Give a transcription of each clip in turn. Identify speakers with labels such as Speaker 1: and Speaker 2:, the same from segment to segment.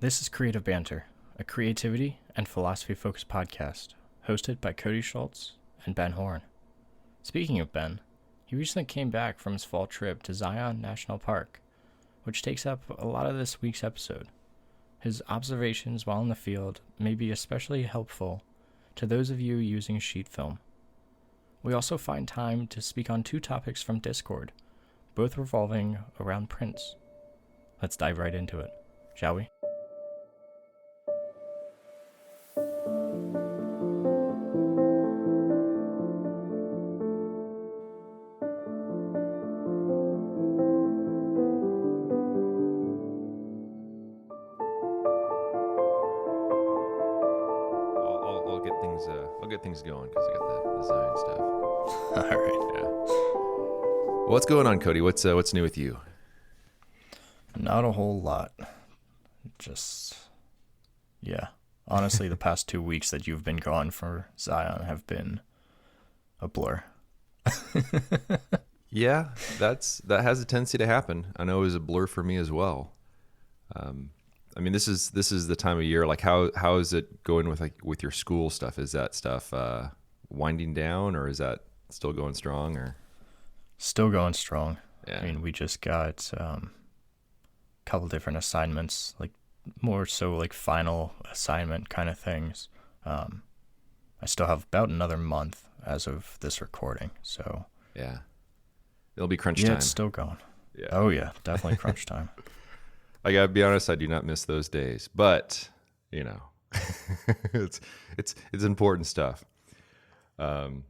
Speaker 1: This is Creative Banter, a creativity and philosophy-focused podcast, hosted by Cody Schultz and Ben Horn. Speaking of Ben, he recently came back from his fall trip to Zion National Park, which takes up a lot of this week's episode. His observations while in the field may be especially helpful to those of you using sheet film. We also find time to speak on two topics from Discord, both revolving around prints. Let's dive right into it, shall we?
Speaker 2: I'll get things going because I got the design stuff.
Speaker 1: All right.
Speaker 2: Yeah. What's going on, Cody? What's new with you?
Speaker 1: Not a whole lot. Honestly, the past 2 weeks that you've been gone for Zion have been a blur.
Speaker 2: Yeah, that has a tendency to happen. I know it was a blur for me as well. This is the time of year. Like, how is it going with your school stuff? Is that stuff winding down, or is that still going strong? Or
Speaker 1: still going strong.
Speaker 2: Yeah.
Speaker 1: I mean, we just got a couple different assignments, like more so like final assignment kind of things. I still have about another month as of this recording, so
Speaker 2: yeah, it'll be crunch time.
Speaker 1: Yeah, it's still going.
Speaker 2: Yeah.
Speaker 1: Oh yeah, definitely crunch time.
Speaker 2: I gotta be honest, I do not miss those days, but it's important stuff. But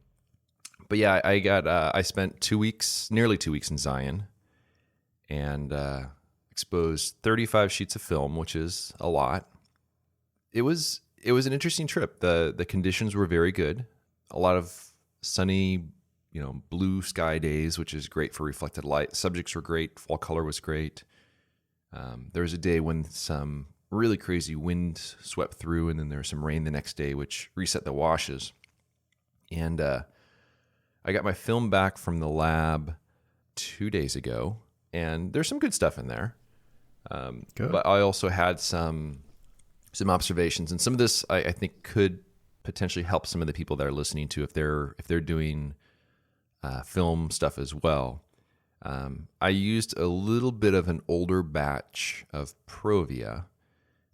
Speaker 2: yeah, I spent nearly 2 weeks in Zion, and exposed 35 sheets of film, which is a lot. It was an interesting trip. The conditions were very good. A lot of sunny, blue sky days, which is great for reflected light. Subjects were great. Fall color was great. There was a day when some really crazy wind swept through, and then there was some rain the next day, which reset the washes. And I got my film back from the lab 2 days ago, and there's some good stuff in there.
Speaker 1: Good.
Speaker 2: But I also had some observations, and some of this I think could potentially help some of the people that are listening to if they're doing film stuff as well. I used a little bit of an older batch of Provia,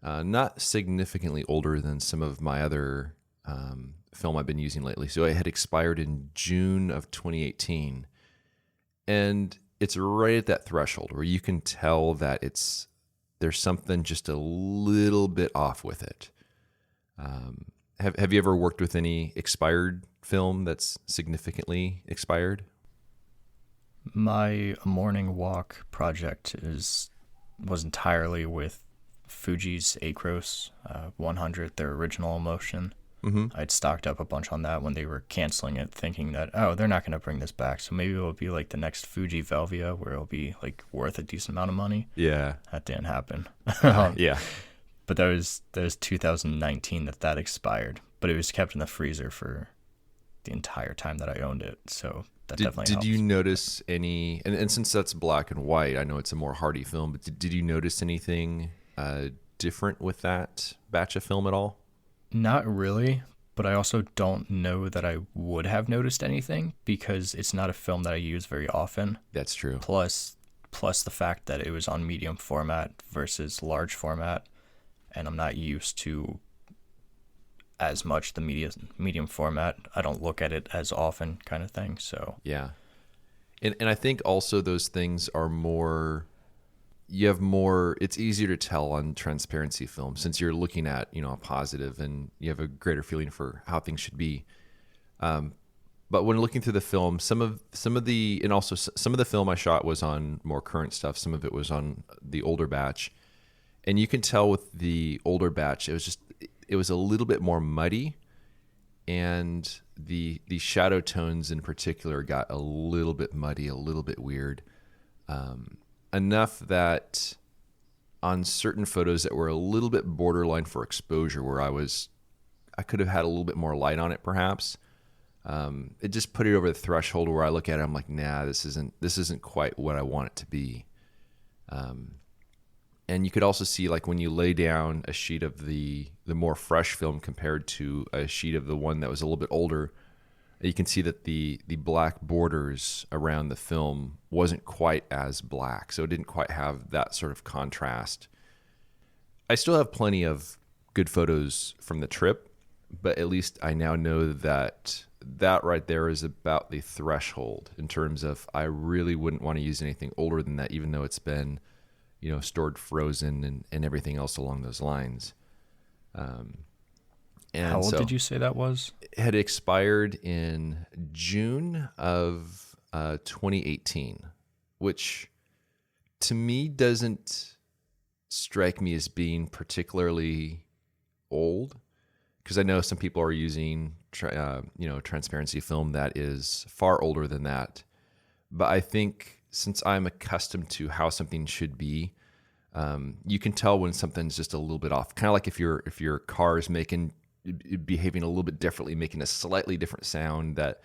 Speaker 2: not significantly older than some of my other film I've been using lately. So it had expired in June of 2018. And it's right at that threshold where you can tell that there's something just a little bit off with it. Have you ever worked with any expired film that's significantly expired?
Speaker 1: My morning walk project was entirely with Fuji's Acros 100, their original Emotion.
Speaker 2: Mm-hmm.
Speaker 1: I'd stocked up a bunch on that when they were canceling it, thinking that, they're not going to bring this back, so maybe it'll be like the next Fuji Velvia, where it'll be like worth a decent amount of money.
Speaker 2: Yeah.
Speaker 1: That didn't happen.
Speaker 2: Yeah.
Speaker 1: But that was 2019 that expired, but it was kept in the freezer for the entire time that I owned it, so that definitely helps.
Speaker 2: Did you notice any, and since that's black and white, I know it's a more hardy film, but did you notice anything different with that batch of film at all?
Speaker 1: Not really, but I also don't know that I would have noticed anything because it's not a film that I use very often.
Speaker 2: That's true.
Speaker 1: Plus the fact that it was on medium format versus large format, and I'm not used to as much the medium format. I don't look at it as often, kind of thing. So
Speaker 2: yeah, and I think also those things are more. You have more. It's easier to tell on transparency film since you're looking at a positive, and you have a greater feeling for how things should be. But when looking through the film, some of the film I shot was on more current stuff. Some of it was on the older batch, and you can tell with the older batch, it was a little bit more muddy, and the shadow tones in particular got a little bit muddy, a little bit weird. Enough that on certain photos that were a little bit borderline for exposure, where I could have had a little bit more light on it, perhaps. It just put it over the threshold where I look at it, I'm like, nah, this isn't quite what I want it to be. And you could also see, like, when you lay down a sheet of the more fresh film compared to a sheet of the one that was a little bit older, you can see that the black borders around the film wasn't quite as black. So it didn't quite have that sort of contrast. I still have plenty of good photos from the trip, but at least I now know that right there is about the threshold in terms of I really wouldn't want to use anything older than that, even though it's been, stored frozen and everything else along those lines. And
Speaker 1: how old did you say that was?
Speaker 2: It had expired in June of 2018, which to me doesn't strike me as being particularly old, because I know some people are using transparency film that is far older than that. But I think since I'm accustomed to how something should be, you can tell when something's just a little bit off. Kind of like if your car is behaving a little bit differently, making a slightly different sound that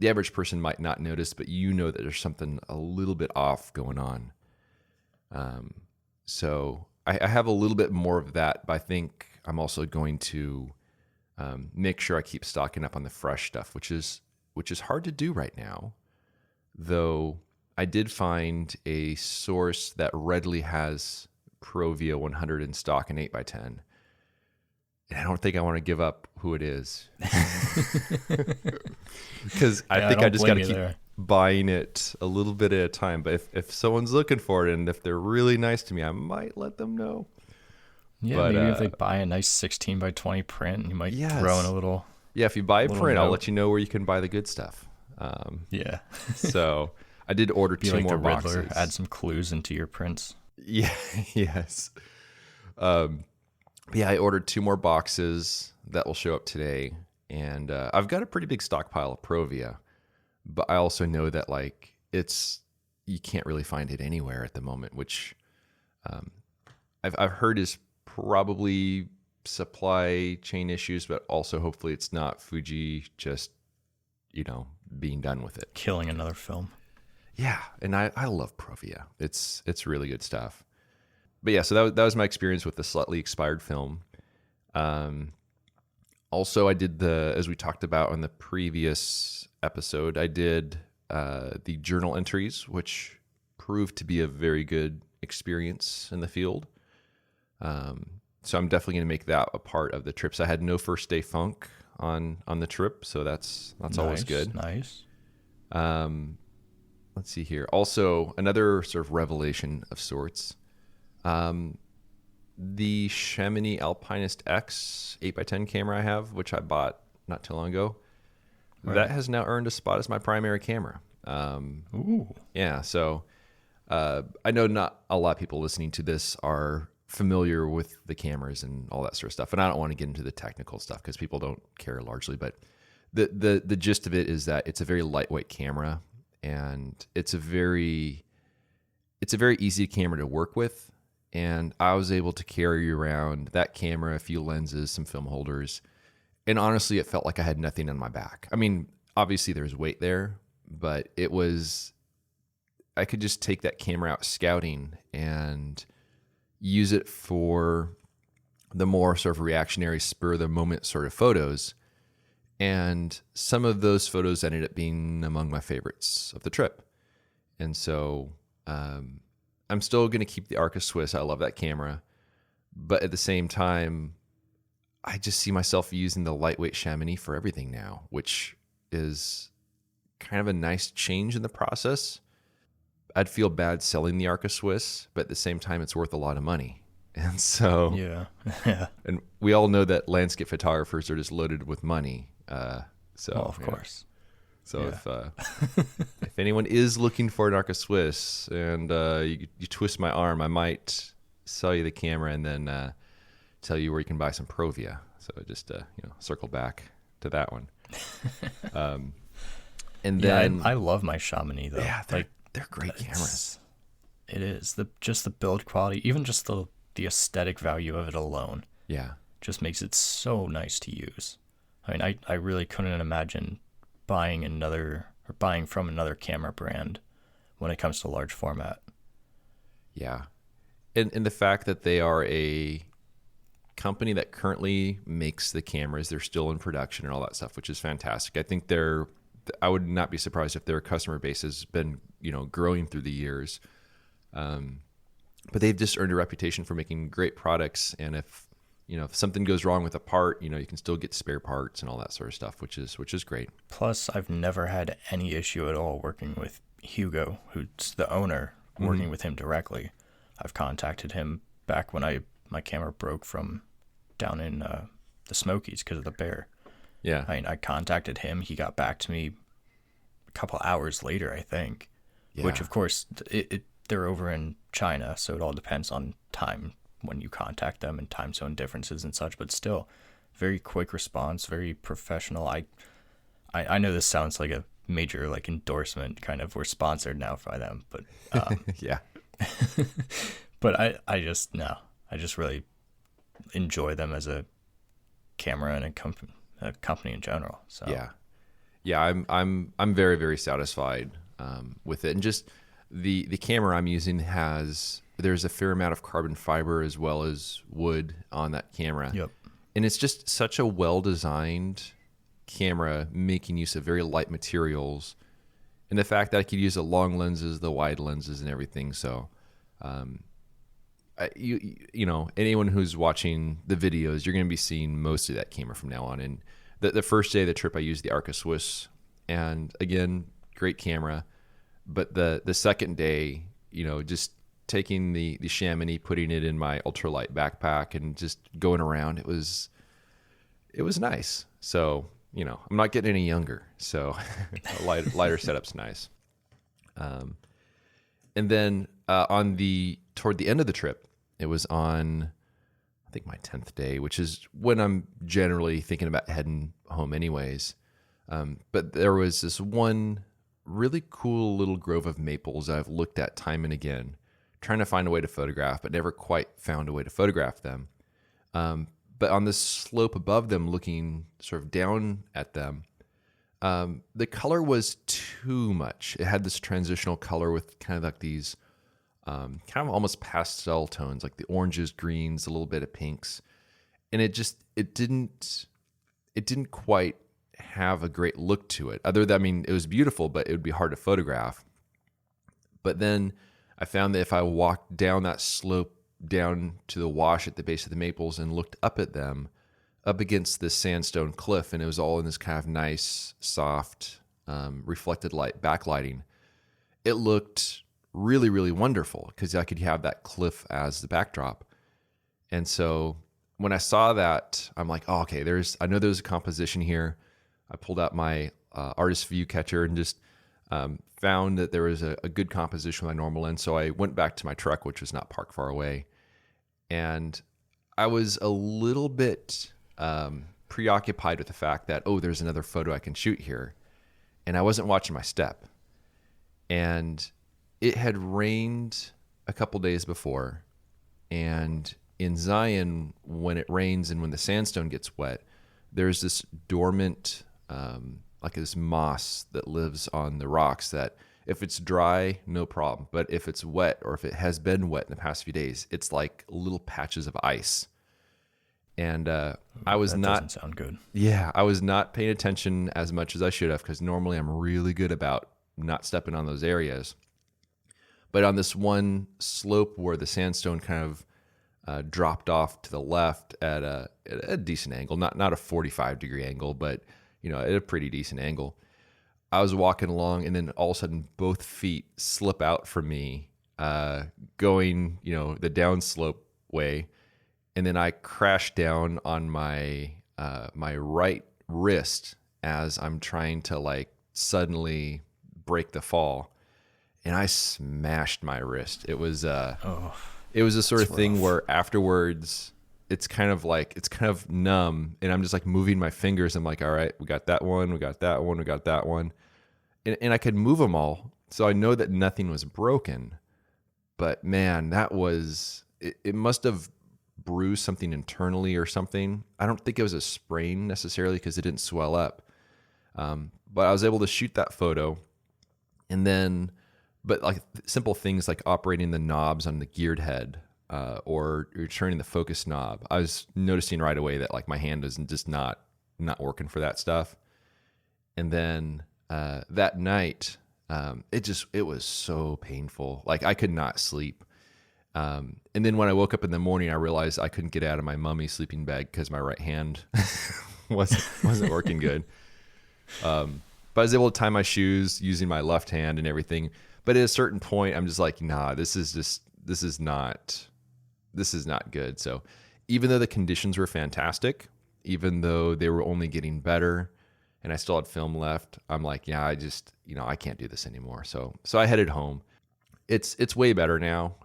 Speaker 2: the average person might not notice, but that there's something a little bit off going on. So I have a little bit more of that, but I think I'm also going to make sure I keep stocking up on the fresh stuff, which is hard to do right now. Though I did find a source that readily has Provia 100 in stock in 8x10. And I don't think I want to give up who it is. Because I think I just got to keep buying it a little bit at a time. But if someone's looking for it and if they're really nice to me, I might let them know.
Speaker 1: Yeah, but, maybe if they buy a nice 16x20 print, you might throw in a little.
Speaker 2: Yeah, if you buy a print, I'll let you know where you can buy the good stuff.
Speaker 1: Yeah.
Speaker 2: So I did order two
Speaker 1: like
Speaker 2: more
Speaker 1: the
Speaker 2: boxes.
Speaker 1: Riddler, add some clues into your prints.
Speaker 2: Yeah. Yes. I ordered 2 more boxes that will show up today, and I've got a pretty big stockpile of Provia, but I also know that you can't really find it anywhere at the moment, which I've heard is probably supply chain issues, but also hopefully it's not Fuji just being done with it,
Speaker 1: killing another film.
Speaker 2: Yeah, and I love Provia. It's really good stuff. But yeah, so that was my experience with the slightly expired film. Also, I did as we talked about on the previous episode, I did the journal entries, which proved to be a very good experience in the field. So I'm definitely going to make that a part of the trips. I had no first day funk on the trip, so that's always good.
Speaker 1: Nice.
Speaker 2: Let's see here. Also, another sort of revelation of sorts. The Chamonix Alpinist X 8x10 camera I have, which I bought not too long ago, that has now earned a spot as my primary camera.
Speaker 1: Ooh.
Speaker 2: Yeah, so I know not a lot of people listening to this are familiar with the cameras and all that sort of stuff, and I don't want to get into the technical stuff because people don't care largely, but the gist of it is that it's a very lightweight camera, and it's a very easy camera to work with. And I was able to carry around that camera, a few lenses, some film holders. And honestly, it felt like I had nothing on my back. I mean, obviously there's weight there, but I could just take that camera out scouting and use it for the more sort of reactionary, spur of the moment sort of photos. And some of those photos ended up being among my favorites of the trip. And so, I'm still going to keep the Arca Swiss. I love that camera. But at the same time, I just see myself using the lightweight Chamonix for everything now, which is kind of a nice change in the process. I'd feel bad selling the Arca Swiss, but at the same time, it's worth a lot of money. And so,
Speaker 1: yeah.
Speaker 2: And we all know that landscape photographers are just loaded with money.
Speaker 1: Of course.
Speaker 2: So if anyone is looking for an Arca Swiss and you twist my arm, I might sell you the camera and then tell you where you can buy some Provia. So just circle back to that one. And then
Speaker 1: I love my Chamonix though.
Speaker 2: Yeah, they're great cameras.
Speaker 1: It is just the build quality, even just the aesthetic value of it alone.
Speaker 2: Yeah,
Speaker 1: just makes it so nice to use. I mean, I really couldn't imagine buying from another camera brand when it comes to large format.
Speaker 2: Yeah. And the fact that they are a company that currently makes the cameras, they're still in production and all that stuff, which is fantastic. I think I would not be surprised if their customer base has been, growing through the years. But they've just earned a reputation for making great products. And if something goes wrong with a part, you can still get spare parts and all that sort of stuff, which is great.
Speaker 1: Plus, I've never had any issue at all working with Hugo, who's the owner, working with him directly. I've contacted him back when my camera broke from down in the Smokies because of the bear.
Speaker 2: Yeah.
Speaker 1: I contacted him. He got back to me a couple hours later, I think.
Speaker 2: Yeah.
Speaker 1: Which, of course, they're over in China, so it all depends on time when you contact them and time zone differences and such. But still, very quick response, very professional. I know this sounds like a major endorsement, kind of. We're sponsored now by them, but
Speaker 2: yeah.
Speaker 1: But I just really enjoy them as a camera and a company in general. So
Speaker 2: yeah, I'm very, very satisfied with it. And just the camera I'm using there's a fair amount of carbon fiber as well as wood on that camera.
Speaker 1: Yep.
Speaker 2: And it's just such a well-designed camera, making use of very light materials, and the fact that I could use the long lenses, the wide lenses, and everything. So, anyone who's watching the videos, you're going to be seeing mostly that camera from now on. And the first day of the trip, I used the Arca Swiss, and again, great camera. But the second day, just taking the Chamonix, putting it in my ultralight backpack, and just going around, it was nice. So, I'm not getting any younger, so a lighter setup's nice. And then toward the end of the trip, it was on, I think, my 10th day, which is when I'm generally thinking about heading home anyways. But there was this one really cool little grove of maples that I've looked at time and again, trying to find a way to photograph, but never quite found a way to photograph them. But on this slope above them, looking sort of down at them, the color was too much. It had this transitional color with kind of like these kind of almost pastel tones, like the oranges, greens, a little bit of pinks. And it didn't quite have a great look to it. It was beautiful, but it would be hard to photograph. But then I found that if I walked down that slope down to the wash at the base of the maples and looked up at them, up against this sandstone cliff, and it was all in this kind of nice, soft, reflected light backlighting, it looked really, really wonderful because I could have that cliff as the backdrop. And so when I saw that, I'm like, oh, okay, I know there's a composition here. I pulled out my artist view catcher and just found that there was a good composition with my normal lens. So I went back to my truck, which was not parked far away. And I was a little bit preoccupied with the fact that, there's another photo I can shoot here. And I wasn't watching my step. And it had rained a couple days before. And in Zion, when it rains and when the sandstone gets wet, there's this dormant, like this moss that lives on the rocks that if it's dry, no problem. But if it's wet, or if it has been wet in the past few days, it's like little patches of ice. And I was not...
Speaker 1: doesn't sound good.
Speaker 2: Yeah, I was not paying attention as much as I should have, because normally I'm really good about not stepping on those areas. But on this one slope where the sandstone kind of dropped off to the left at a decent angle, not a 45-degree angle, but at a pretty decent angle, I was walking along, and then all of a sudden both feet slip out from me, going the downslope way, and then I crash down on my my right wrist as I'm trying to suddenly break the fall, and I smashed my wrist. It was it was a sort of thing
Speaker 1: rough.
Speaker 2: where afterwards it's kind of numb, and I'm just moving my fingers. I'm like, all right, we got that one, we got that one, we got that one. And I could move them all. So I know that nothing was broken, but man, it must have bruised something internally or something. I don't think it was a sprain necessarily because it didn't swell up. But I was able to shoot that photo, and then, but simple things like operating the knobs on the geared head, or you're turning the focus knob, I was noticing right away that like my hand was just not working for that stuff. And then that night, it was so painful. Like I could not sleep. And then when I woke up in the morning, I realized I couldn't get out of my mummy sleeping bag because my right hand wasn't working good. But I was able to tie my shoes using my left hand and everything. But at a certain point, I'm just like, nah, this is not good. So even though the conditions were fantastic, even though they were only getting better and I still had film left, I'm like, yeah, I can't do this anymore. So I headed home. It's way better now.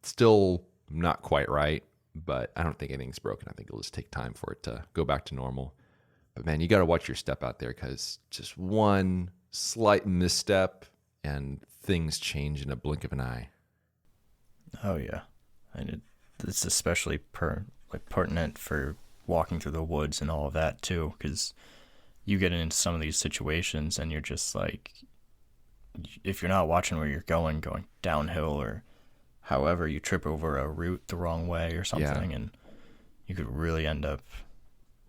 Speaker 2: Still not quite right, but I don't think anything's broken. I think it'll just take time for it to go back to normal. But man, you got to watch your step out there, because just one slight misstep and things change in a blink of an eye.
Speaker 1: Oh yeah, and it's especially pertinent for walking through the woods and all of that too, because you get into some of these situations and you're just like, if you're not watching where you're going downhill or however, you trip over a root the wrong way or something, and you could really end up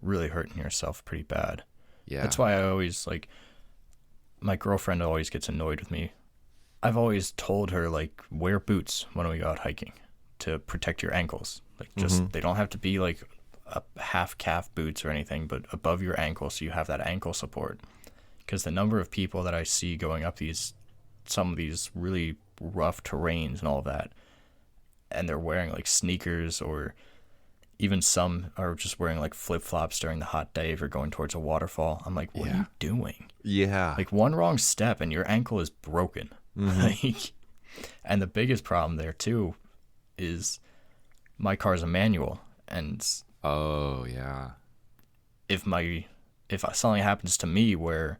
Speaker 1: really hurting yourself pretty bad.
Speaker 2: Yeah.
Speaker 1: That's why I always, like, my girlfriend always gets annoyed with me. I've always told her, like, wear boots when we go out hiking to protect your ankles. Like, just, they don't have to be like a half calf boots or anything, but above your ankle so you have that ankle support. Because the number of people that I see going up some of these really rough terrains and all that, and they're wearing like sneakers, or even some are just wearing like flip-flops during the hot day if you're going towards a waterfall. I'm like, what are you doing?
Speaker 2: Yeah.
Speaker 1: Like one wrong step and your ankle is broken. Like, and the biggest problem there too is my car's a manual, and
Speaker 2: oh yeah,
Speaker 1: if something happens to me where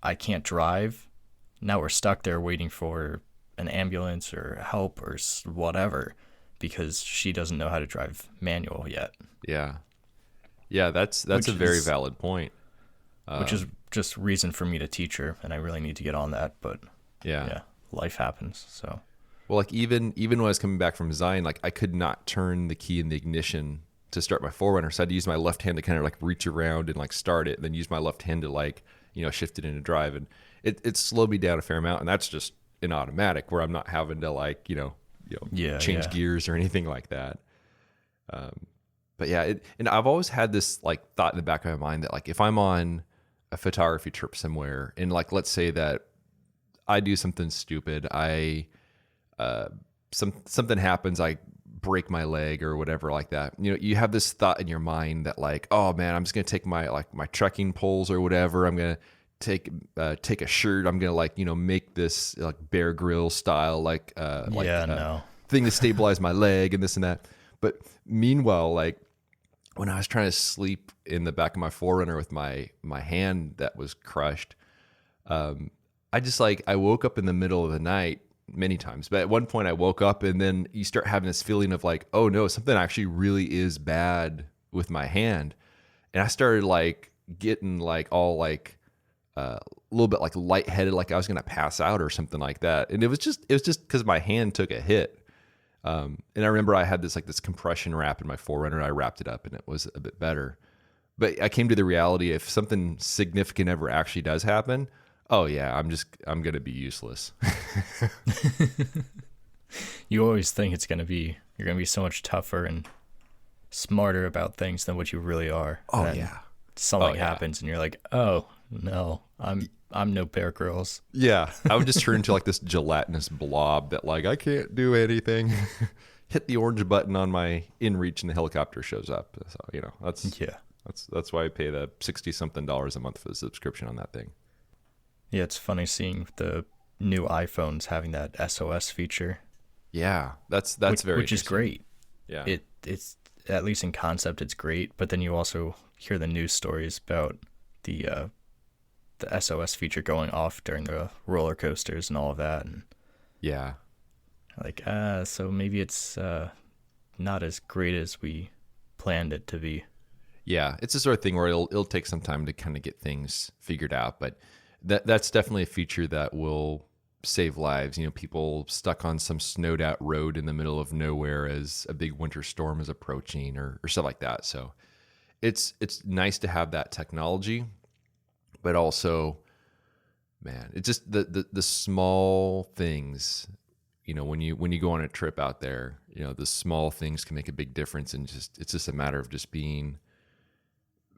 Speaker 1: I can't drive, now we're stuck there waiting for an ambulance or help or whatever, because she doesn't know how to drive manual yet.
Speaker 2: Yeah. Yeah, that's a very valid point.
Speaker 1: Which is just reason for me to teach her, and I really need to get on that, but
Speaker 2: yeah,
Speaker 1: life happens. So,
Speaker 2: well, like even when I was coming back from Zion, like I could not turn the key in the ignition to start my 4Runner, so I had to use my left hand to kind of like reach around and like start it, and then use my left hand to like, shift it into drive, and it slowed me down a fair amount. And that's just an automatic where I'm not having to like change gears or anything like that. But yeah, and I've always had this like thought in the back of my mind that like if I'm on a photography trip somewhere, and like let's say that I do something stupid, something happens, I break my leg or whatever like that. You have this thought in your mind that like, oh man, I'm just gonna take my trekking poles or whatever. I'm gonna take a shirt. I'm gonna make this like Bear Grylls style thing to stabilize my leg and this and that. But meanwhile, like when I was trying to sleep in the back of my 4Runner with my hand that was crushed, I woke up in the middle of the night many times. But at one point I woke up, and then you start having this feeling of like, oh no, something actually really is bad with my hand. And I started like getting like all like a little bit like lightheaded, like I was going to pass out or something like that. And it was just because my hand took a hit. And I remember I had this compression wrap in my 4Runner. I wrapped it up and it was a bit better. But I came to the reality, if something significant ever actually does happen, oh yeah, I'm going to be useless.
Speaker 1: You always think you're going to be so much tougher and smarter about things than what you really are.
Speaker 2: Oh
Speaker 1: and
Speaker 2: yeah.
Speaker 1: Something happens and you're like, oh no, I'm no Bear Grylls.
Speaker 2: Yeah, I would just turn into like this gelatinous blob that like I can't do anything. Hit the orange button on my InReach and the helicopter shows up. So that's why I pay the $60-something a month for the subscription on that thing.
Speaker 1: Yeah, it's funny seeing the new iPhones having that SOS feature.
Speaker 2: Yeah, that's very
Speaker 1: which is great.
Speaker 2: Yeah,
Speaker 1: it's at least in concept it's great, but then you also hear the news stories about the SOS feature going off during the roller coasters and all of that, and
Speaker 2: yeah,
Speaker 1: like so maybe it's not as great as we planned it to be.
Speaker 2: Yeah, it's the sort of thing where it'll take some time to kind of get things figured out, but that's definitely a feature that will save lives. People stuck on some snowed out road in the middle of nowhere as a big winter storm is approaching, or stuff like that. So it's nice to have that technology, but also, man, it's just the small things. When you go on a trip out there, the small things can make a big difference, and it's just a matter of just being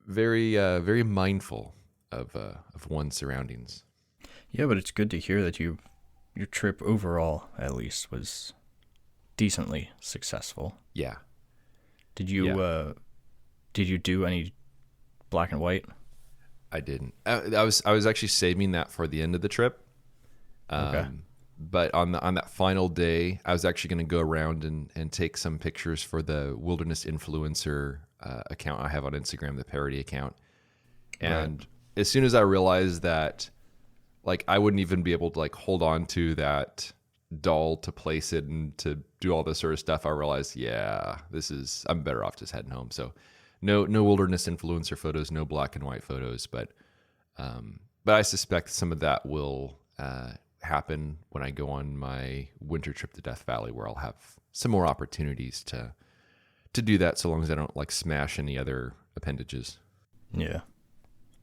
Speaker 2: very very mindful of one's surroundings.
Speaker 1: Yeah, but it's good to hear that your trip overall, at least, was decently successful.
Speaker 2: Yeah.
Speaker 1: Did you do any black and white?
Speaker 2: I didn't. I was actually saving that for the end of the trip.
Speaker 1: Okay.
Speaker 2: But on that final day, I was actually going to go around and take some pictures for the Wilderness Influencer account I have on Instagram, the parody account. And
Speaker 1: Right.
Speaker 2: as soon as I realized that, like, I wouldn't even be able to like hold on to that doll to place it and to do all this sort of stuff, I realized, yeah, I'm better off just heading home. So no Wilderness Influencer photos, no black and white photos, but I suspect some of that will happen when I go on my winter trip to Death Valley, where I'll have some more opportunities to do that, so long as I don't like smash any other appendages.
Speaker 1: Yeah.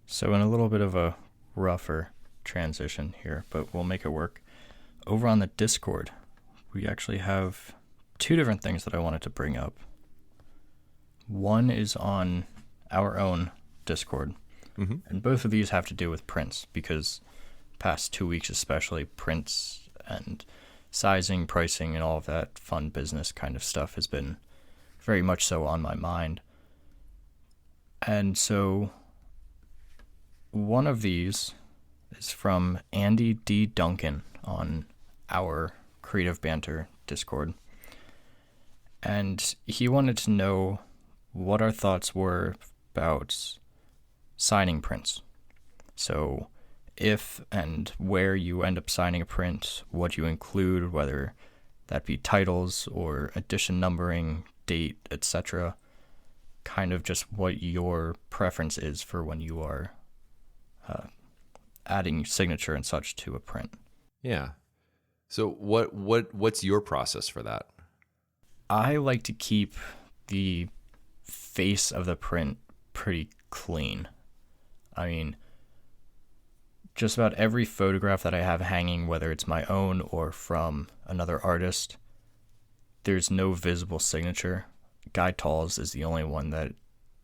Speaker 1: So in a little bit of a rougher transition here, but we'll make it work. Over on the Discord, we actually have two different things that I wanted to bring up. One is on our own Discord, and both of these have to do with prints, because past 2 weeks especially, prints and sizing, pricing, and all of that fun business kind of stuff has been very much so on my mind. And so one of these is from Andy D. Duncan on our Creative Banter Discord. And he wanted to know what our thoughts were about signing prints. So if and where you end up signing a print, what you include, whether that be titles or edition numbering, date, etc. Kind of just what your preference is for when you are adding signature and such to a print.
Speaker 2: Yeah. So what's your process for that?
Speaker 1: I like to keep the face of the print pretty clean. I mean, just about every photograph that I have hanging, whether it's my own or from another artist, there's no visible signature. Guy Tall's is the only one that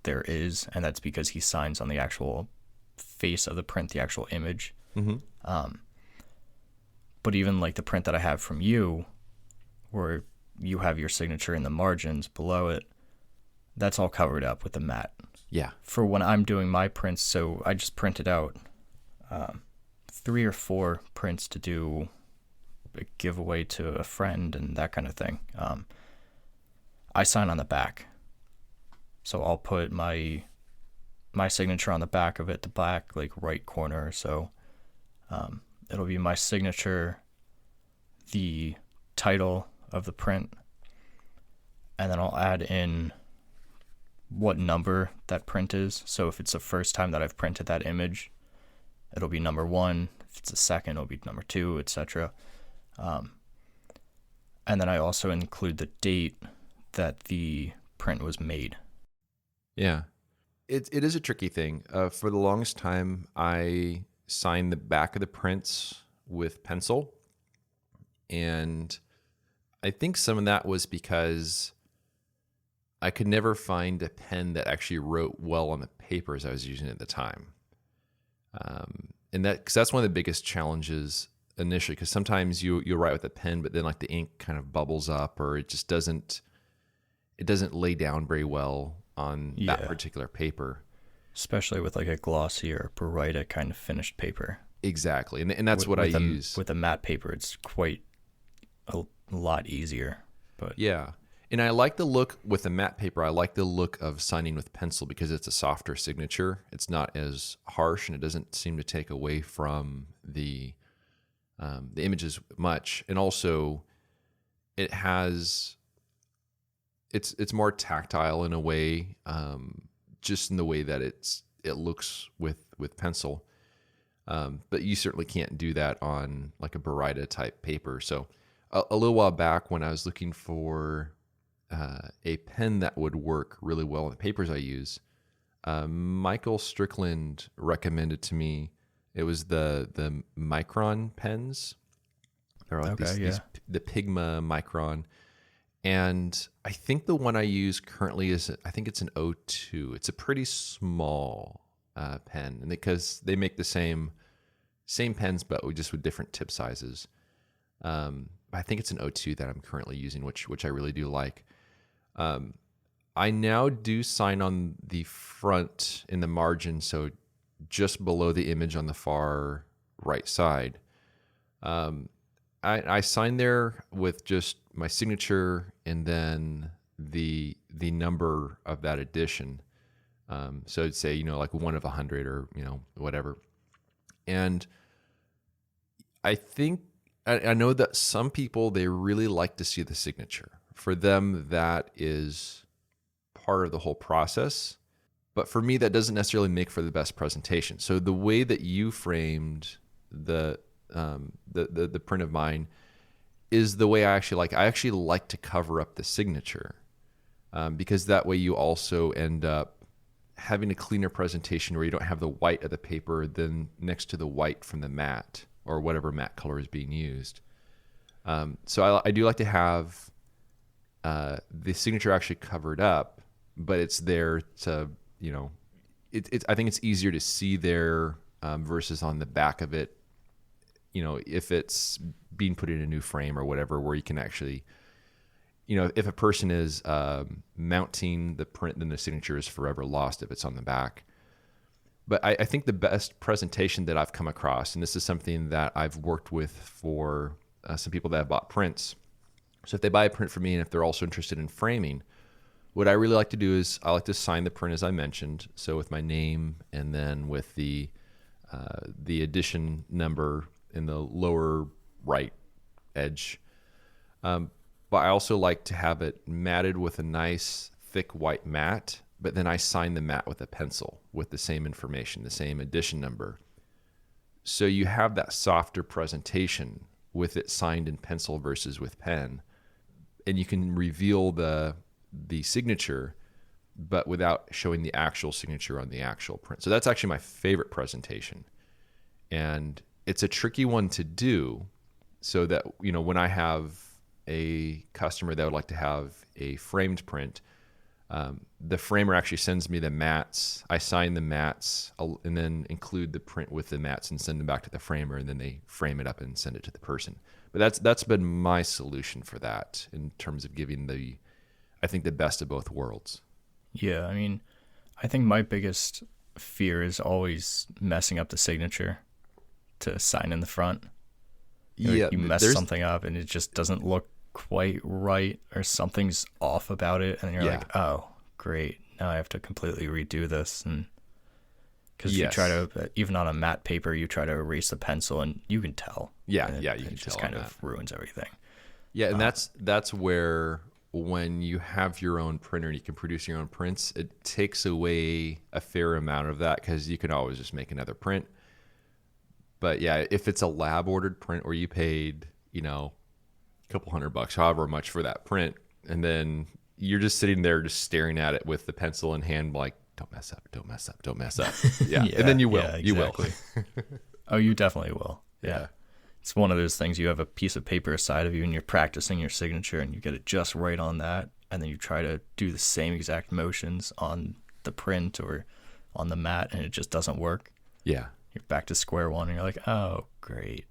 Speaker 1: there is, and that's because he signs on the actual face of the print, the actual image. But even like the print that I have from you, where you have your signature in the margins below it, that's all covered up with the matte.
Speaker 2: Yeah.
Speaker 1: For when I'm doing my prints, so I just printed out 3 or 4 prints to do a giveaway to a friend and that kind of thing. I sign on the back. So I'll put my signature on the back of it, the back like right corner or so. It'll be my signature, the title of the print, and then I'll add in what number that print is. So if it's the first time that I've printed that image, it'll be number 1. If it's the second, it'll be number 2, etc. And then I also include the date that the print was made.
Speaker 2: Yeah. It is a tricky thing. For the longest time, I signed the back of the prints with pencil. And I think some of that was because I could never find a pen that actually wrote well on the papers I was using at the time. And because that's one of the biggest challenges initially, because sometimes you'll write with a pen, but then like the ink kind of bubbles up, or it just doesn't lay down very well on that particular paper.
Speaker 1: Especially with like a glossy or Berita kind of finished paper.
Speaker 2: Exactly. And that's what I use.
Speaker 1: With a matte paper, it's quite a lot easier. But
Speaker 2: yeah. And I like the look with the matte paper. I like the look of signing with pencil because it's a softer signature. It's not as harsh, and it doesn't seem to take away from the images much. And also, it's more tactile in a way, just in the way that it looks with pencil. But you certainly can't do that on like a Barita type paper. So a little while back when I was looking for a pen that would work really well on the papers I use, Michael Strickland recommended to me, it was the Micron pens. They're like the Pigma Micron. And I think the one I use currently I think it's an O2. It's a pretty small pen, and because they make the same pens, but just with different tip sizes. I think it's an O2 that I'm currently using, which I really do like. I now do sign on the front in the margin, so just below the image on the far right side. I sign there with just my signature and then the number of that edition. So it'd say, like 1 of 100 or, whatever. And I know that some people, they really like to see the signature. For them, that is part of the whole process. But for me, that doesn't necessarily make for the best presentation. So the way that you framed the print of mine is the way I actually like. I actually like to cover up the signature because that way you also end up having a cleaner presentation where you don't have the white of the paper then next to the white from the matte or whatever matte color is being used. So I do like to have the signature actually covered up, but it's there to, I think it's easier to see there versus on the back of it, if it's being put in a new frame or whatever, where you can actually, if a person is mounting the print, then the signature is forever lost if it's on the back. But I think the best presentation that I've come across, and this is something that I've worked with for some people that have bought prints. So if they buy a print from me and if they're also interested in framing, what I really like to do is I like to sign the print as I mentioned. So with my name and then with the edition number in the lower right edge. But I also like to have it matted with a nice thick white mat, but then I sign the mat with a pencil with the same information, the same edition number. So you have that softer presentation with it signed in pencil versus with pen. And you can reveal the signature, but without showing the actual signature on the actual print. So that's actually my favorite presentation. And it's a tricky one to do so that, when I have a customer that would like to have a framed print, the framer actually sends me the mats. I sign the mats and then include the print with the mats and send them back to the framer, and then they frame it up and send it to the person. But that's been my solution for that in terms of giving the best of both worlds.
Speaker 1: Yeah, I mean, I think my biggest fear is always messing up the signature to sign in the front. You mess something up and it just doesn't look quite right, or something's off about it, and you're like, oh, great, now I have to completely redo this. And because you try to, even on a matte paper, you try to erase the pencil and you can tell. You can tell. It just kind of ruins everything.
Speaker 2: Yeah, and that's where, when you have your own printer and you can produce your own prints, it takes away a fair amount of that, because you can always just make another print. But yeah, if it's a lab ordered print where you paid, a couple $100, however much for that print, and then you're just sitting there just staring at it with the pencil in hand, like, don't mess up, don't mess up, don't mess up. Yeah, and then you will.
Speaker 1: Yeah,
Speaker 2: exactly.
Speaker 1: You will. Oh, you definitely will. Yeah. It's one of those things, you have a piece of paper aside of you and you're practicing your signature and you get it just right on that, and then you try to do the same exact motions on the print or on the mat and it just doesn't work.
Speaker 2: Yeah.
Speaker 1: You're back to square one and you're like, oh, great.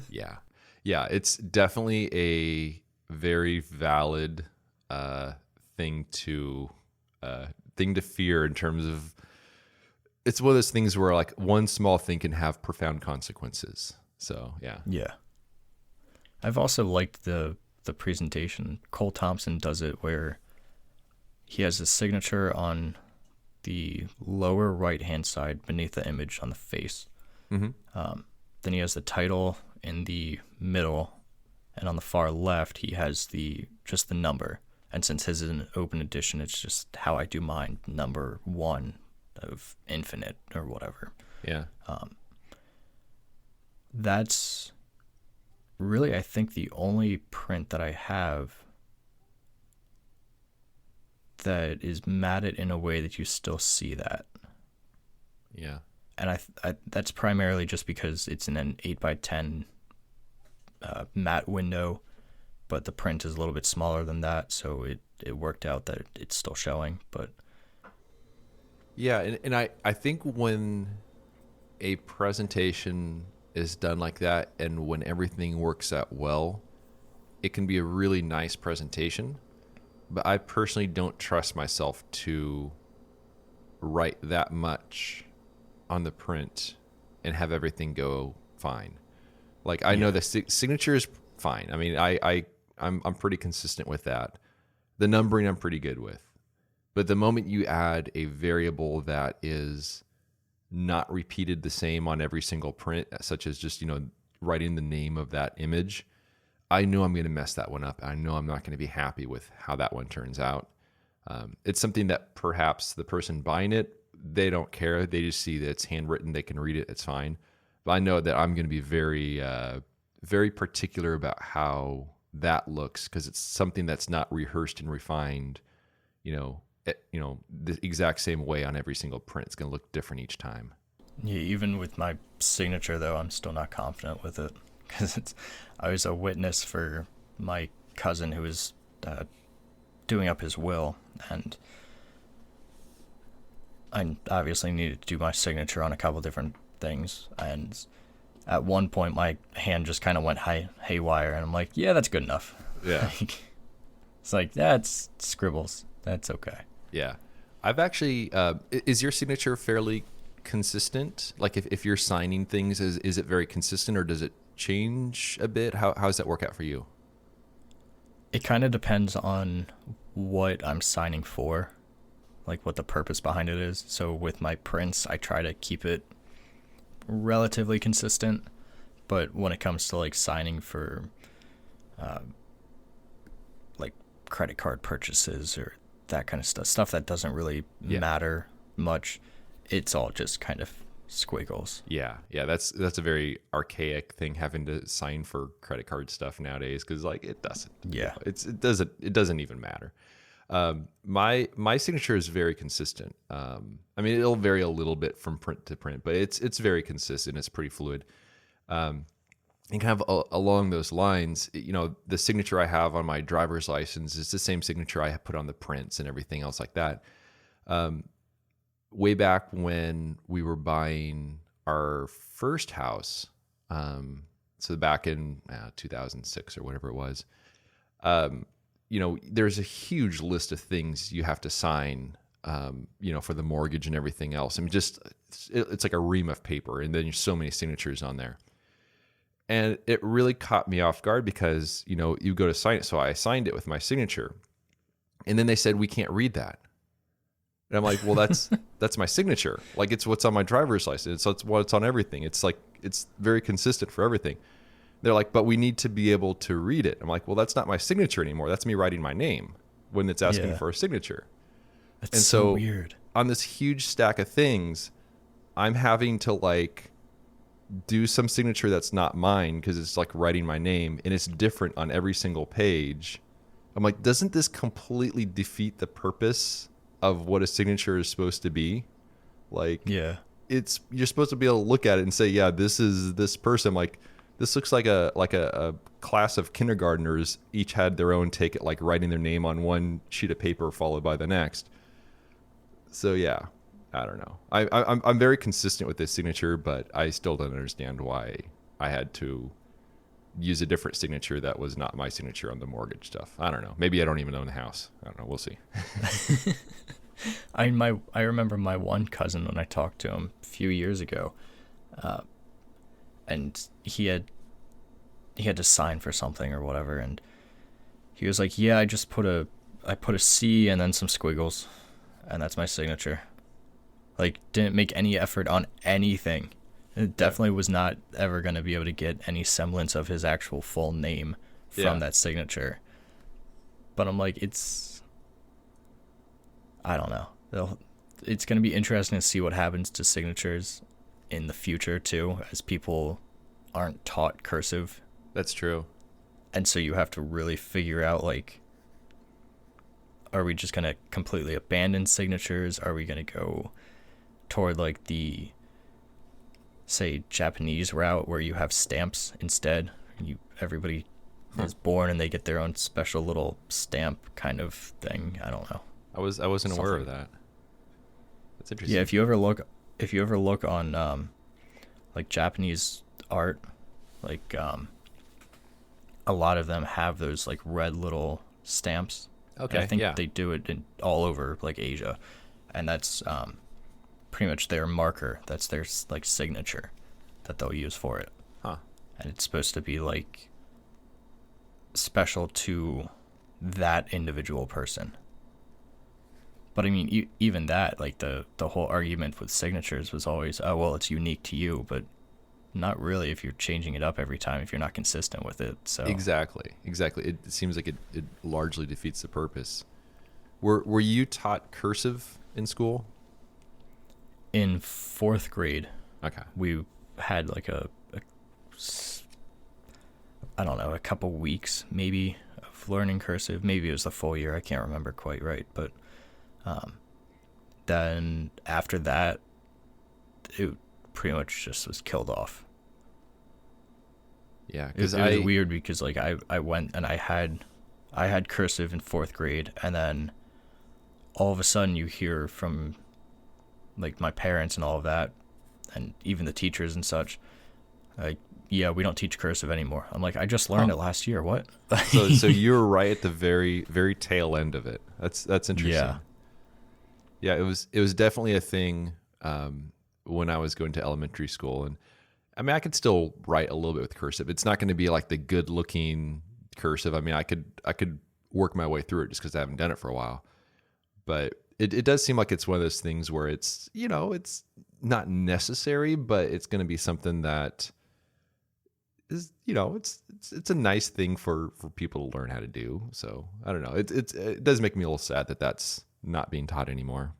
Speaker 2: Yeah. Yeah, it's definitely a very valid thing to fear, in terms of, it's one of those things where like one small thing can have profound consequences. So yeah.
Speaker 1: I've also liked the presentation. Cole Thompson does it where he has a signature on the lower right hand side beneath the image on the face. Mm-hmm. Then he has the title in the middle, and on the far left he has just the number. And since his is an open edition, it's just how I do mine, number 1 of infinite or whatever.
Speaker 2: Yeah.
Speaker 1: That's really, I think, the only print that I have that is matted in a way that you still see that.
Speaker 2: Yeah.
Speaker 1: And I that's primarily just because it's in an 8x10 matte window, but the print is a little bit smaller than that, so it worked out that it's still showing. But
Speaker 2: Yeah, and I think when a presentation is done like that and when everything works out well, it can be a really nice presentation. But I personally don't trust myself to write that much on the print and have everything go fine. Like I know the signature is fine. I mean, I'm pretty consistent with that. The numbering I'm pretty good with. But the moment you add a variable that is not repeated the same on every single print, such as just, writing the name of that image, I know I'm going to mess that one up. I know I'm not going to be happy with how that one turns out. It's something that perhaps the person buying it, they don't care. They just see that it's handwritten. They can read it. It's fine. But I know that I'm going to be very, very particular about how that looks because it's something that's not rehearsed and refined, the exact same way on every single print. It's going to look different each time.
Speaker 1: yeah, even with my signature, though, I'm still not confident with it because I was a witness for my cousin who was doing up his will, and I obviously needed to do my signature on a couple different things, and at one point my hand just kind of went haywire, and I'm like, yeah, that's good enough.
Speaker 2: Yeah.
Speaker 1: It's like, that's scribbles. That's okay.
Speaker 2: Yeah. I've actually, is your signature fairly consistent? Like if you're signing things, is it very consistent or does it change a bit? How does that work out for you?
Speaker 1: It kind of depends on what I'm signing for, like what the purpose behind it is. So with my prints, I try to keep it relatively consistent, but when it comes to like signing for like credit card purchases or that kind of stuff that doesn't really matter much, it's all just kind of squiggles.
Speaker 2: Yeah, that's a very archaic thing, having to sign for credit card stuff nowadays, because like it doesn't.
Speaker 1: Yeah,
Speaker 2: it doesn't even matter. My signature is very consistent. I mean, it'll vary a little bit from print to print, but it's very consistent. It's pretty fluid. And kind of along those lines, the signature I have on my driver's license is the same signature I put on the prints and everything else like that. Way back when we were buying our first house, so back in 2006 or whatever it was, there's a huge list of things you have to sign, for the mortgage and everything else. I mean, it's like a ream of paper, and then there's so many signatures on there. And it really caught me off guard because, you go to sign it. So I signed it with my signature, and then they said, we can't read that. And I'm like, well, that's my signature. Like, it's what's on my driver's license. So it's what's on everything. It's like, it's very consistent for everything. They're like, but we need to be able to read it. I'm like, well, that's not my signature anymore. That's me writing my name when it's asking for a signature.
Speaker 1: That's so weird.
Speaker 2: On this huge stack of things, I'm having to like do some signature that's not mine because it's like writing my name and it's different on every single page. I'm like, doesn't this completely defeat the purpose of what a signature is supposed to be? Like,
Speaker 1: yeah,
Speaker 2: you're supposed to be able to look at it and say, yeah, this is this person. Like, this looks like a class of kindergartners each had their own take at like writing their name on one sheet of paper followed by the next. So yeah, I don't know. I'm very consistent with this signature, but I still don't understand why I had to use a different signature that was not my signature on the mortgage stuff. I don't know. Maybe I don't even own the house. I don't know. We'll see.
Speaker 1: I remember my one cousin when I talked to him a few years ago, and he had to sign for something or whatever, and he was like, "Yeah, I put a C and then some squiggles, and that's my signature." Like, didn't make any effort on anything. It definitely was not ever going to be able to get any semblance of his actual full name from that signature. But I'm like, I don't know. It's going to be interesting to see what happens to signatures in the future too, as people aren't taught cursive,
Speaker 2: That's true.
Speaker 1: and so you have to really figure out like, are we just gonna completely abandon signatures? Are we gonna go toward like the, say, Japanese route where you have stamps instead? Everybody is born and they get their own special little stamp kind of thing. I don't know.
Speaker 2: I wasn't aware of that. That's interesting.
Speaker 1: Yeah, if you ever look on like Japanese art, like a lot of them have those like red little stamps.
Speaker 2: Okay,
Speaker 1: And I think
Speaker 2: yeah.
Speaker 1: they do it all over like Asia, and that's pretty much their marker. That's their like signature that they'll use for it.
Speaker 2: Huh.
Speaker 1: And it's supposed to be like special to that individual person. But I mean, even that, like the whole argument with signatures was always, oh well, it's unique to you, but not really if you're changing it up every time, if you're not consistent with it. So
Speaker 2: Exactly. It seems like it largely defeats the purpose. Were you taught cursive in school?
Speaker 1: in fourth grade,
Speaker 2: Okay.
Speaker 1: we had like I don't know, a couple weeks maybe of learning cursive. Maybe it was the full year. I can't remember quite right. But then after that, it pretty much just was killed off.
Speaker 2: Yeah,
Speaker 1: It
Speaker 2: because
Speaker 1: was weird because like I went and I had cursive in fourth grade, and then all of a sudden you hear from like my parents and all of that, and even the teachers and such, like, yeah, we don't teach cursive anymore. I'm like, I just learned it last year. What?
Speaker 2: so you were right at the very very tail end of it. That's interesting.
Speaker 1: Yeah.
Speaker 2: Yeah, it was definitely a thing when I was going to elementary school, and I mean I could still write a little bit with cursive. It's not going to be like the good looking cursive. I mean I could work my way through it just because I haven't done it for a while, but it does seem like it's one of those things where it's it's not necessary, but it's going to be something that is it's a nice thing for people to learn how to do. So I don't know. It does make me a little sad that that's not being taught anymore.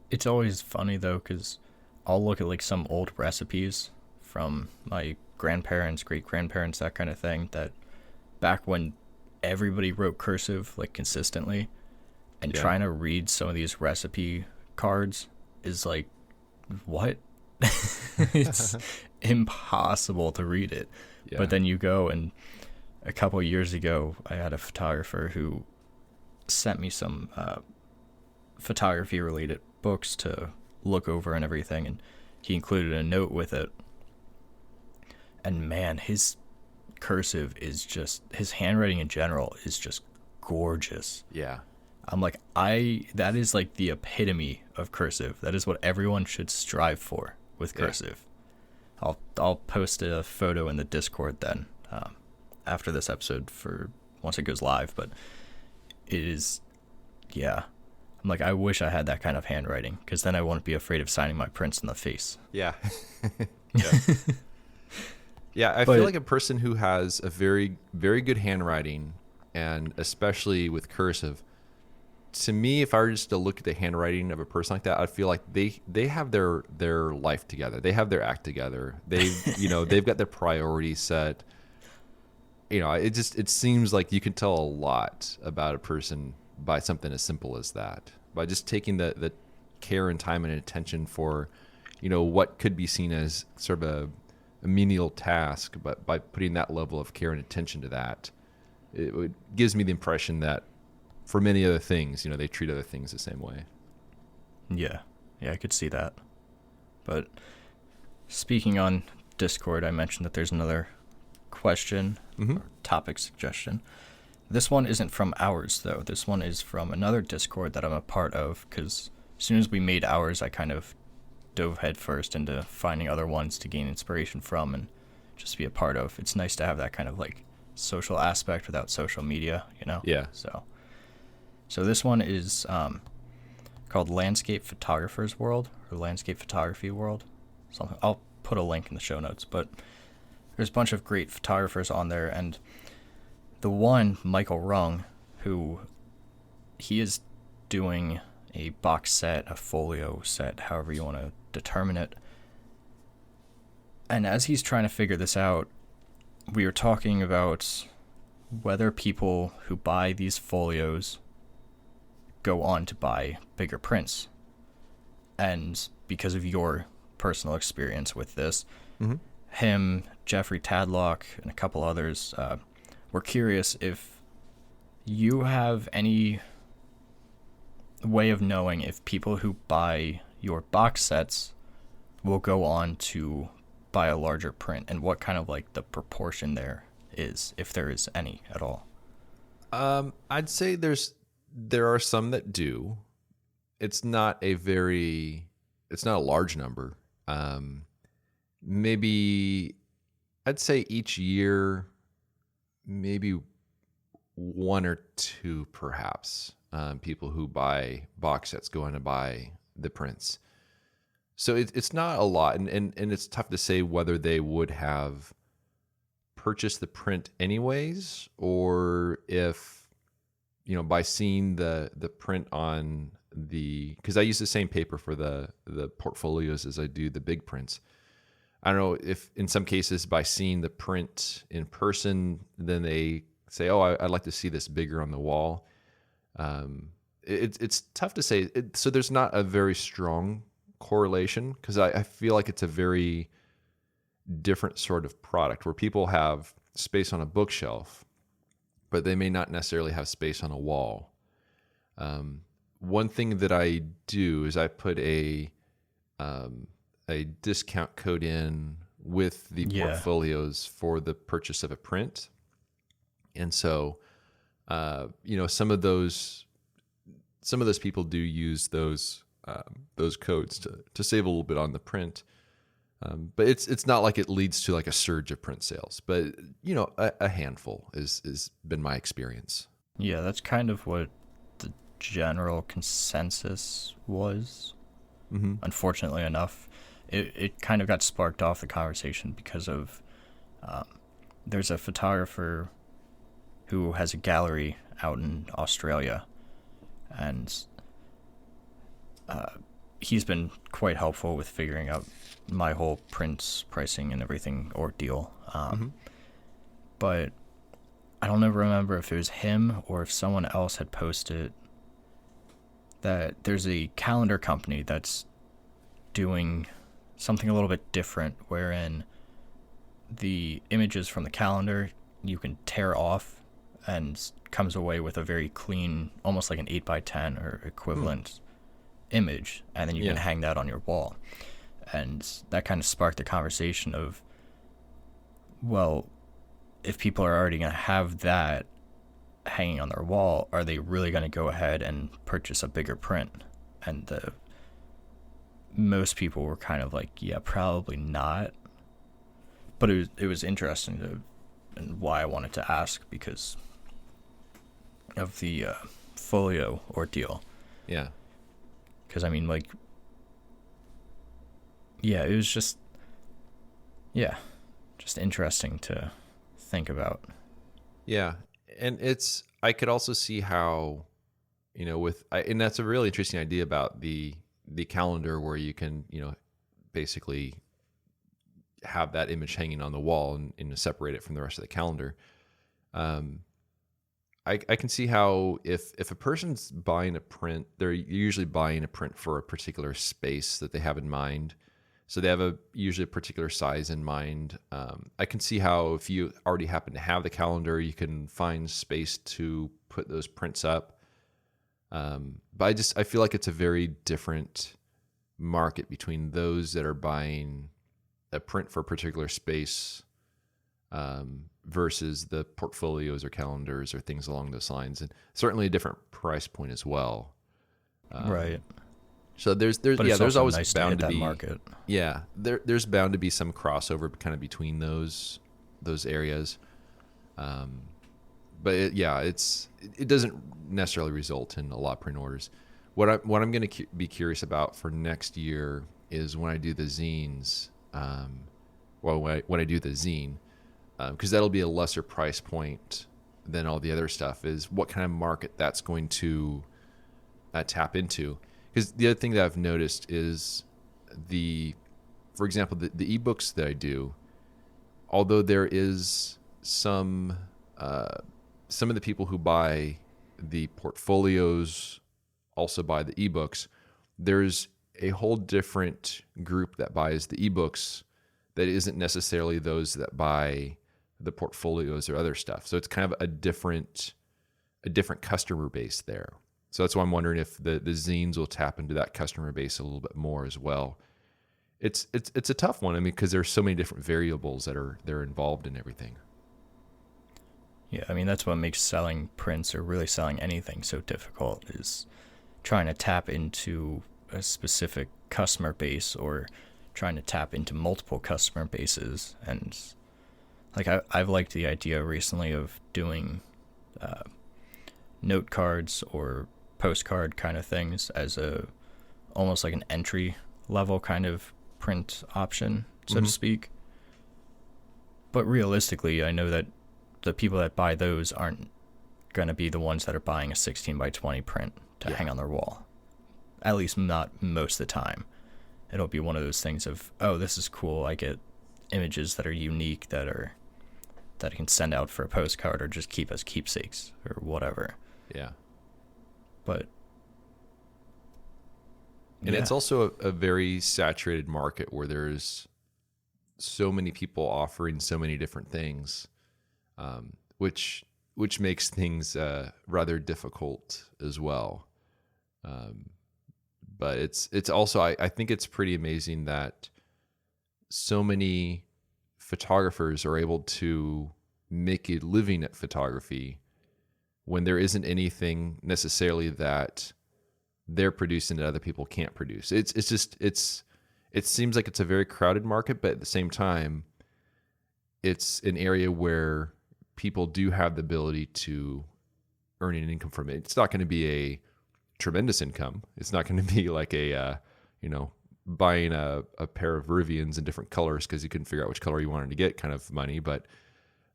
Speaker 1: It's always funny though, because I'll look at like some old recipes from my grandparents, great grandparents, that kind of thing, that back when everybody wrote cursive like consistently, and
Speaker 2: Yeah.
Speaker 1: trying to read some of these recipe cards is like, what? It's impossible to read it.
Speaker 2: Yeah.
Speaker 1: But then you go, and a couple of years ago, I had a photographer who sent me some photography related books to look over and everything, and he included a note with it. And man, his cursive is just, his handwriting in general is just gorgeous.
Speaker 2: Yeah.
Speaker 1: I'm like, that is like the epitome of cursive. That is what everyone should strive for with cursive. Yeah. I'll post a photo in the Discord then after this episode for once it goes live. But it is, yeah. I'm like, I wish I had that kind of handwriting, because then I wouldn't be afraid of signing my prints in the face.
Speaker 2: Yeah. Yeah. Yeah, I feel like a person who has a very, very good handwriting, and especially with cursive, to me, if I were just to look at the handwriting of a person like that, I'd feel like they have their life together. They have their act together. They've got their priorities set. It seems like you can tell a lot about a person by something as simple as that. By just taking the care and time and attention for, what could be seen as sort of a menial task, but by putting that level of care and attention to that, it gives me the impression that for many other things, they treat other things the same way.
Speaker 1: Yeah, I could see that. But speaking on Discord, I mentioned that there's another question or topic suggestion. This one isn't from ours, though. This one is from another Discord that I'm a part of, because as soon as we made ours, I kind of dove headfirst into finding other ones to gain inspiration from and just be a part of. It's nice to have that kind of like social aspect without social media,
Speaker 2: Yeah.
Speaker 1: So this one is called Landscape Photographer's World, or Landscape Photography World. Something. I'll put a link in the show notes, but there's a bunch of great photographers on there, and the one, Michael Rung, he is doing a box set, a folio set, however you want to determine it. And as he's trying to figure this out, we were talking about whether people who buy these folios go on to buy bigger prints. And because of your personal experience with this, him, Jeffrey Tadlock, and a couple others were curious if you have any way of knowing if people who buy your box sets will go on to buy a larger print, and what kind of like the proportion there is, if there is any at all.
Speaker 2: I'd say there are some that do. It's not a large number. Maybe I'd say each year, maybe one or two perhaps, people who buy box sets go on to buy the prints. So it's not a lot, and it's tough to say whether they would have purchased the print anyways, or if, by seeing the print on because I use the same paper for the portfolios as I do the big prints. I don't know if in some cases by seeing the print in person, then they say, oh, I'd like to see this bigger on the wall. It's tough to say. So there's not a very strong correlation, because I feel like it's a very different sort of product where people have space on a bookshelf, but they may not necessarily have space on a wall. One thing that I do is I put a discount code in with the portfolios for the purchase of a print. And so, some of those people do use those codes to save a little bit on the print. But it's not like it leads to like a surge of print sales, but a handful is been my experience.
Speaker 1: Yeah, that's kind of what the general consensus was. Unfortunately enough, it kind of got sparked off the conversation because of there's a photographer who has a gallery out in Australia, and he's been quite helpful with figuring out my whole prints pricing and everything ordeal. But I don't ever remember if it was him or if someone else had posted that there's a calendar company that's doing something a little bit different, wherein the images from the calendar you can tear off and comes away with a very clean, almost like an 8x10 or equivalent image, and then you can hang that on your wall. And that kind of sparked the conversation of, well, if people are already going to have that hanging on their wall, are they really going to go ahead and purchase a bigger print? And most people were kind of like, yeah, probably not. But it was interesting and why I wanted to ask, because of the folio ordeal.
Speaker 2: Yeah.
Speaker 1: Because, I mean, like, yeah, it was just interesting to think about.
Speaker 2: Yeah. And I could also see how, and that's a really interesting idea about the calendar, where you can, basically have that image hanging on the wall and separate it from the rest of the calendar. I can see how if a person's buying a print, they're usually buying a print for a particular space that they have in mind. So they have usually a particular size in mind. I can see how if you already happen to have the calendar, you can find space to put those prints up. But I feel like it's a very different market between those that are buying a print for a particular space versus the portfolios or calendars or things along those lines, and certainly a different price point as well.
Speaker 1: Right.
Speaker 2: So there's always nice bound to be
Speaker 1: market.
Speaker 2: Yeah, there's bound to be some crossover kind of between those areas. But it doesn't necessarily result in a lot of print orders. What I'm going to be curious about for next year is when I do the zines. When I do the zine, because that'll be a lesser price point than all the other stuff, is what kind of market that's going to tap into. Because the other thing that I've noticed is for example, the ebooks that I do, although there is some of the people who buy the portfolios also buy the ebooks, there's a whole different group that buys the ebooks that isn't necessarily those that buy the portfolios or other stuff. So it's kind of a different customer base there. So that's why I'm wondering if the zines will tap into that customer base a little bit more as well. It's a tough one. I mean, because there's so many different variables they're involved in everything.
Speaker 1: Yeah, I mean, that's what makes selling prints or really selling anything so difficult, is trying to tap into a specific customer base or trying to tap into multiple customer bases. And like I've liked the idea recently of doing note cards or postcard kind of things as almost like an entry level kind of print option, so to speak. But realistically, I know that the people that buy those aren't going to be the ones that are buying a 16 by 20 print to hang on their wall. At least not most of the time. It'll be one of those things of, oh, this is cool. I get images that are unique that I can send out for a postcard or just keep as keepsakes or whatever.
Speaker 2: Yeah.
Speaker 1: But
Speaker 2: and it's also a very saturated market where there's so many people offering so many different things, which makes things rather difficult as well. But it's also I think it's pretty amazing that so many photographers are able to make a living at photography when there isn't anything necessarily that they're producing that other people can't produce. It seems like it's a very crowded market, but at the same time, it's an area where people do have the ability to earn an income from it. It's not going to be a tremendous income. It's not going to be like buying a pair of Rivians in different colors because you couldn't figure out which color you wanted to get kind of money. But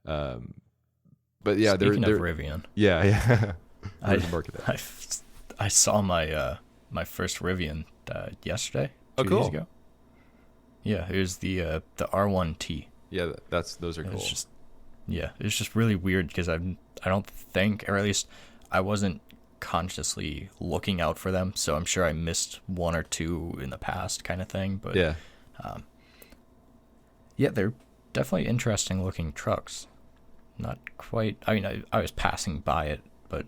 Speaker 2: yeah,
Speaker 1: speaking of Rivian,
Speaker 2: yeah.
Speaker 1: I saw my first Rivian yesterday. 2
Speaker 2: cool.
Speaker 1: days ago. Yeah, it was the R1T.
Speaker 2: Yeah, those are cool.
Speaker 1: It's just really weird because I don't think, or at least I wasn't consciously looking out for them, so I'm sure I missed one or two in the past kind of thing. But
Speaker 2: yeah,
Speaker 1: they're definitely interesting looking trucks. Not quite. I mean, I was passing by it, but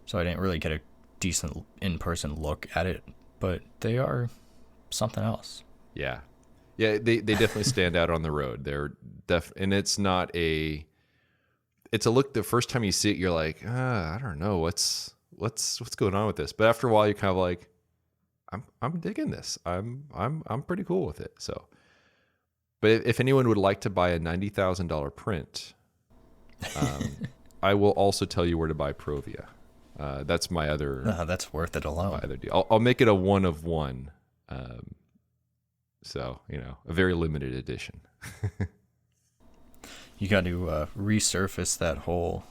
Speaker 1: so I didn't really get a decent in-person look at it. But they are something else.
Speaker 2: Yeah, they definitely stand out on the road. They're and it's not a. It's a look. The first time you see it, you're like, I don't know what's going on with this. But after a while, you're kind of like, I'm digging this. I'm pretty cool with it. So, but if anyone would like to buy a $90,000 print, I will also tell you where to buy Provia. That's my other.
Speaker 1: That's worth it alone.
Speaker 2: My other deal. I'll make it a 1 of 1. So a very limited edition.
Speaker 1: You got to resurface that whole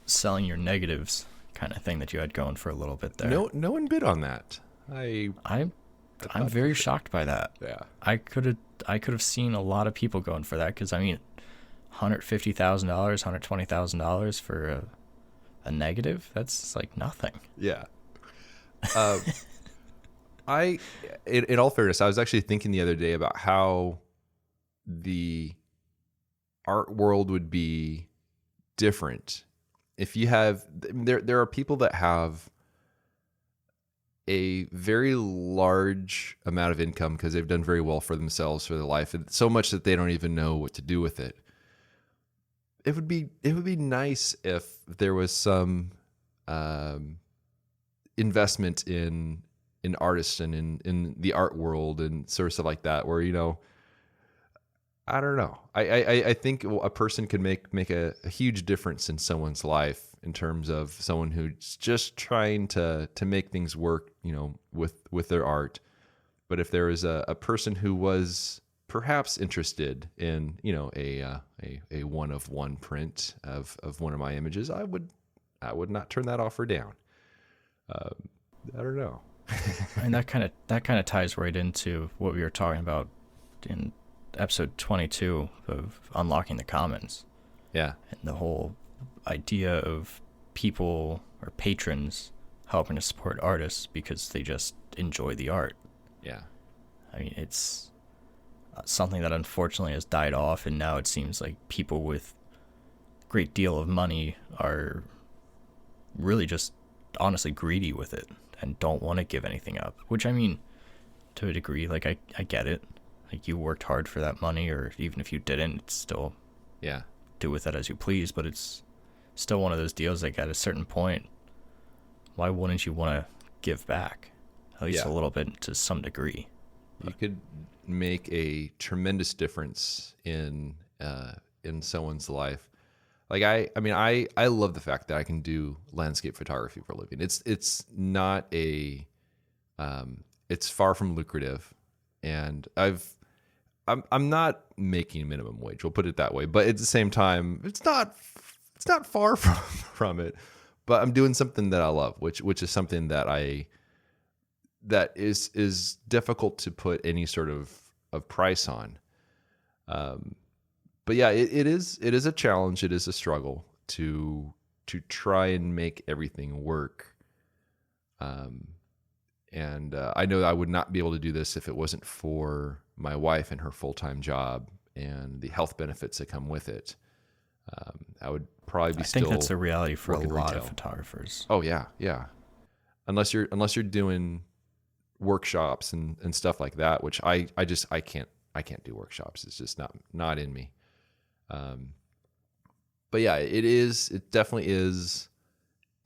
Speaker 1: selling your negatives kind of thing that you had going for a little bit there.
Speaker 2: No one bid on that.
Speaker 1: I'm very shocked by that.
Speaker 2: Yeah,
Speaker 1: I could have seen a lot of people going for that because I mean, $150,000, $120,000 for a negative. That's like nothing.
Speaker 2: Yeah. In all fairness, I was actually thinking the other day about how the art world would be different if you have there are people that have a very large amount of income because they've done very well for themselves for their life, and so much that they don't even know what to do with it. It would be nice if there was some investment in artists and in the art world and sort of stuff like that, where I don't know. I think a person could make a huge difference in someone's life in terms of someone who's just trying to make things work, with their art. But if there was a person who was perhaps interested in, a 1 of 1 print of one of my images, I would not turn that offer down. I don't know.
Speaker 1: And that kind of ties right into what we were talking about in episode 22 of Unlocking the Commons,
Speaker 2: Yeah.
Speaker 1: and the whole idea of people or patrons helping to support artists because they just enjoy the art.
Speaker 2: Yeah.
Speaker 1: I mean, it's something that unfortunately has died off, and now it seems like people with a great deal of money are really just honestly greedy with it and don't want to give anything up. Which, I mean, to a degree, like, I get it. Like, you worked hard for that money, or even if you didn't, it's still
Speaker 2: Yeah.
Speaker 1: do with that as you please. But it's still one of those deals, like, at a certain point, why wouldn't you want to give back? At least
Speaker 2: Yeah.
Speaker 1: a little bit to some degree.
Speaker 2: You could make a tremendous difference in someone's life. Like I love the fact that I can do landscape photography for a living. It's not a it's far from lucrative, and I'm not making minimum wage. We'll put it that way. But at the same time, it's not far from it. But I'm doing something that I love, which is something that is difficult to put any sort of price on. But yeah, it is a challenge. It is a struggle to try and make everything work. And I know I would not be able to do this if it wasn't for my wife and her full-time job and the health benefits that come with it. I would probably be
Speaker 1: I think that's a reality for a
Speaker 2: working
Speaker 1: lot
Speaker 2: retail.
Speaker 1: of photographers.
Speaker 2: Oh yeah, yeah. Unless you're doing workshops and stuff like that, which I can't do workshops. It's just not in me. But yeah, it definitely is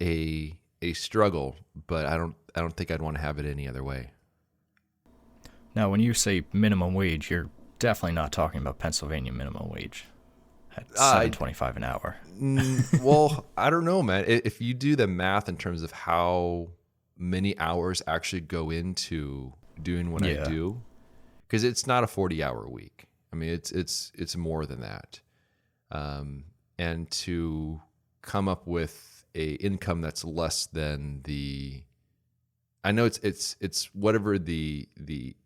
Speaker 2: a struggle, but I don't think I'd want to have it any other way.
Speaker 1: Now, when you say minimum wage, you're definitely not talking about Pennsylvania minimum wage at $7.25 an hour.
Speaker 2: Well, I don't know, man. If you do the math in terms of how many hours actually go into doing what I do, because it's not a 40-hour week. I mean, it's more than that. And to come up with a income that's less than I know it's whatever the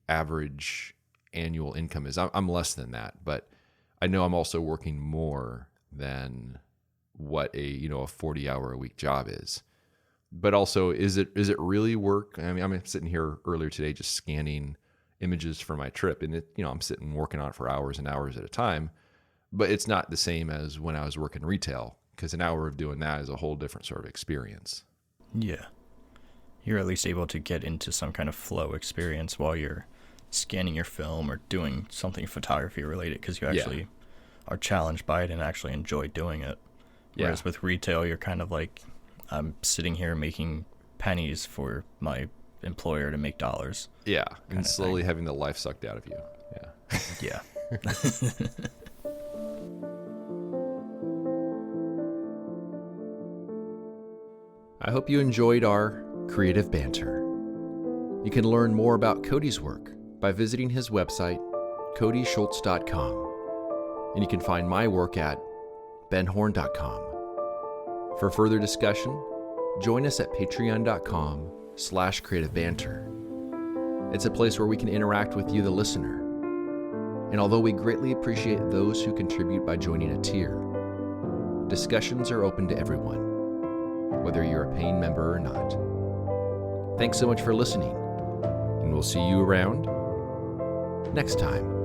Speaker 2: average annual income is. I'm less than that, but I know I'm also working more than what a 40-hour a week job is. But also, is it really work? I mean, I'm sitting here earlier today just scanning images for my trip, and I'm sitting working on it for hours and hours at a time. But it's not the same as when I was working retail, because an hour of doing that is a whole different sort of experience.
Speaker 1: Yeah. You're at least able to get into some kind of flow experience while you're scanning your film or doing something photography related, because you actually are challenged by it and actually enjoy doing it. Whereas with retail, you're kind of like, I'm sitting here making pennies for my employer to make dollars.
Speaker 2: Yeah, and slowly having the life sucked out of you. Yeah.
Speaker 1: Yeah.
Speaker 2: I hope you enjoyed our creative banter. You can learn more about Cody's work by visiting his website, codyschultz.com, and you can find my work at benhorn.com. For further discussion, join us at patreon.com/creativebanter. It's a place where we can interact with you, the listener. And although we greatly appreciate those who contribute by joining a tier, discussions are open to everyone, whether you're a paying member or not. Thanks so much for listening, and we'll see you around next time.